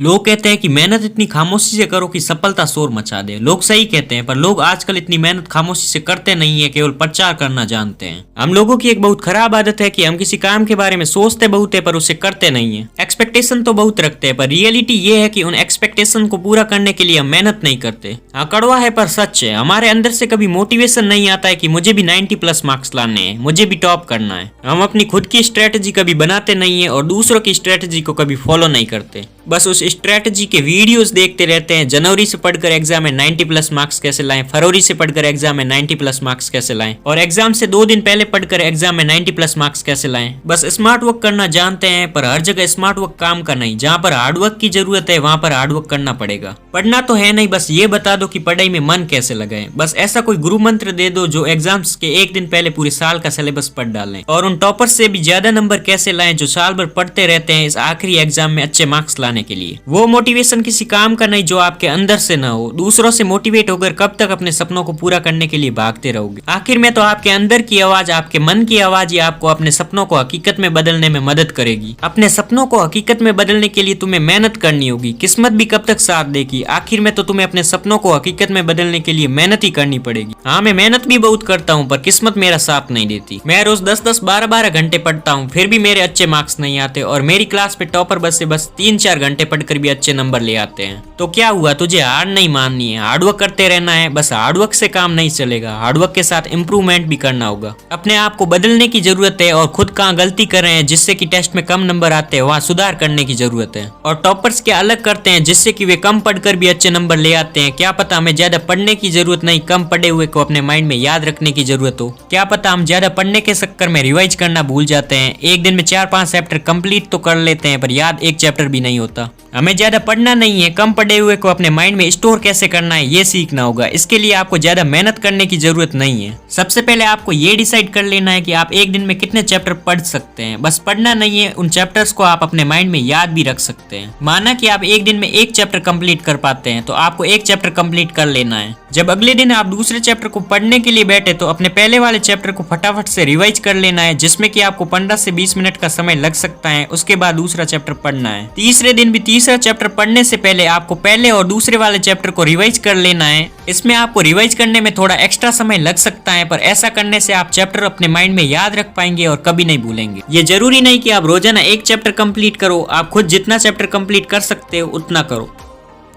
लोग कहते हैं कि मेहनत इतनी खामोशी से करो कि सफलता शोर मचा दे। लोग सही कहते हैं, पर लोग आजकल इतनी मेहनत खामोशी से करते नहीं है, केवल प्रचार करना जानते हैं। हम लोगों की एक बहुत खराब आदत है कि हम किसी काम के बारे में सोचते बहुत है पर उसे करते नहीं है। एक्सपेक्टेशन तो बहुत रखते हैं, पर रियलिटी ये है कि उन एक्सपेक्टेशन को पूरा करने के लिए हम मेहनत नहीं करते। हाँ, कड़वा है पर सच है। हमारे अंदर से कभी मोटिवेशन नहीं आता है कि मुझे भी 90+ मार्क्स लाने हैं, मुझे भी टॉप करना है। हम अपनी खुद की स्ट्रेटेजी कभी बनाते नहीं है और दूसरों की स्ट्रेटेजी को कभी फॉलो नहीं करते। बस उस स्ट्रेटेजी के वीडियोस देखते रहते हैं। जनवरी से पढ़कर एग्जाम में 90+ मार्क्स कैसे लाएं, फरवरी से पढ़कर एग्जाम में 90+ मार्क्स कैसे लाएं, और एग्जाम से 2 दिन पहले पढ़कर एग्जाम में 90+ मार्क्स कैसे लाएं। बस स्मार्ट वर्क करना जानते हैं, पर हर जगह स्मार्ट वर्क काम का नहीं। जहाँ पर हार्ड वर्क की जरूरत है वहाँ पर हार्ड वर्क करना पड़ेगा। पढ़ना तो है नहीं, बस ये बता दो कि पढ़ाई में मन कैसे लगाएं। बस ऐसा कोई गुरु मंत्र दे दो जो एग्जाम्स के 1 दिन पहले पूरे साल का सिलेबस पढ़ डालें। और उन टॉपर्स से भी ज्यादा नंबर कैसे लाएं जो साल भर पढ़ते रहते हैं इस आखिरी एग्जाम में अच्छे मार्क्स लाने के लिए। वो मोटिवेशन किसी काम का नहीं जो आपके अंदर से ना हो। दूसरों से मोटिवेट होकर कब तक अपने सपनों को पूरा करने के लिए भागते रहोगे। आखिर में तो आपके अंदर की आवाज, आपके मन की आवाज ही आपको अपने सपनों को हकीकत में बदलने में मदद करेगी। अपने सपनों को हकीकत में बदलने के लिए तुम्हें मेहनत करनी होगी। किस्मत भी कब तक साथ देगी। आखिर में तो तुम्हें अपने सपनों को हकीकत में बदलने के लिए मेहनत ही करनी पड़ेगी। हाँ, मैं मेहनत भी बहुत करता हूँ, पर किस्मत मेरा साथ नहीं देती। मैं रोज 10-10, 12-12 घंटे पढ़ता हूँ, फिर भी मेरे अच्छे मार्क्स नहीं आते। और मेरी क्लास पे टॉपर बस 3-4 घंटे पढ़कर भी अच्छे नंबर ले आते हैं। तो क्या हुआ, तुझे हार नहीं माननी है, हार्डवर्क करते रहना है। बस हार्डवर्क से काम नहीं चलेगा, हार्डवर्क के साथ इम्प्रूवमेंट भी करना होगा। अपने आप को बदलने की जरूरत है, और खुद कहाँ गलती कर रहे हैं जिससे कि टेस्ट में कम नंबर आते हैं वहाँ सुधार करने की जरूरत है। और टॉपर्स क्या अलग करते हैं जिससे कि वे कम पढ़कर भी अच्छे नंबर ले आते हैं। क्या पता हमें ज्यादा पढ़ने की जरूरत नहीं, कम पढ़े हुए को अपने माइंड में याद रखने की जरूरत हो। क्या पता हम ज्यादा पढ़ने के चक्कर में रिवाइज करना भूल जाते हैं। एक दिन में 4-5 चैप्टर कंप्लीट तो कर लेते हैं, पर याद एक चैप्टर भी नहीं होता। हमें ज्यादा पढ़ना नहीं है, कम पढ़े हुए को अपने माइंड में स्टोर कैसे करना है ये सीखना होगा। इसके लिए आपको ज्यादा मेहनत करने की जरूरत नहीं है। सबसे पहले आपको ये डिसाइड कर लेना है कि आप एक दिन में कितने चैप्टर पढ़ सकते हैं। बस पढ़ना नहीं है, उन चैप्टर्स को आप अपने माइंड में याद भी रख सकते हैं। माना कि आप एक दिन में 1 चैप्टर कंप्लीट कर पाते हैं, तो आपको 1 चैप्टर कंप्लीट कर लेना है। जब अगले दिन आप दूसरे चैप्टर को पढ़ने के लिए बैठे तो अपने पहले वाले चैप्टर को फटाफट से रिवाइज कर लेना है, जिसमें कि आपको 15 से 20 मिनट का समय लग सकता है। उसके बाद दूसरा चैप्टर पढ़ना है। तीसरे दिन भी तीसरा चैप्टर पढ़ने से पहले आपको पहले और दूसरे वाले चैप्टर को रिवाइज कर लेना है। इसमें आपको रिवाइज करने में थोड़ा एक्स्ट्रा समय लग सकता है, पर ऐसा करने से आप चैप्टर अपने माइंड में याद रख पाएंगे और कभी नहीं भूलेंगे। ये जरूरी नहीं कि आप रोजाना 1 चैप्टर कंप्लीट करो, आप खुद जितना चैप्टर कंप्लीट कर सकते हो उतना करो।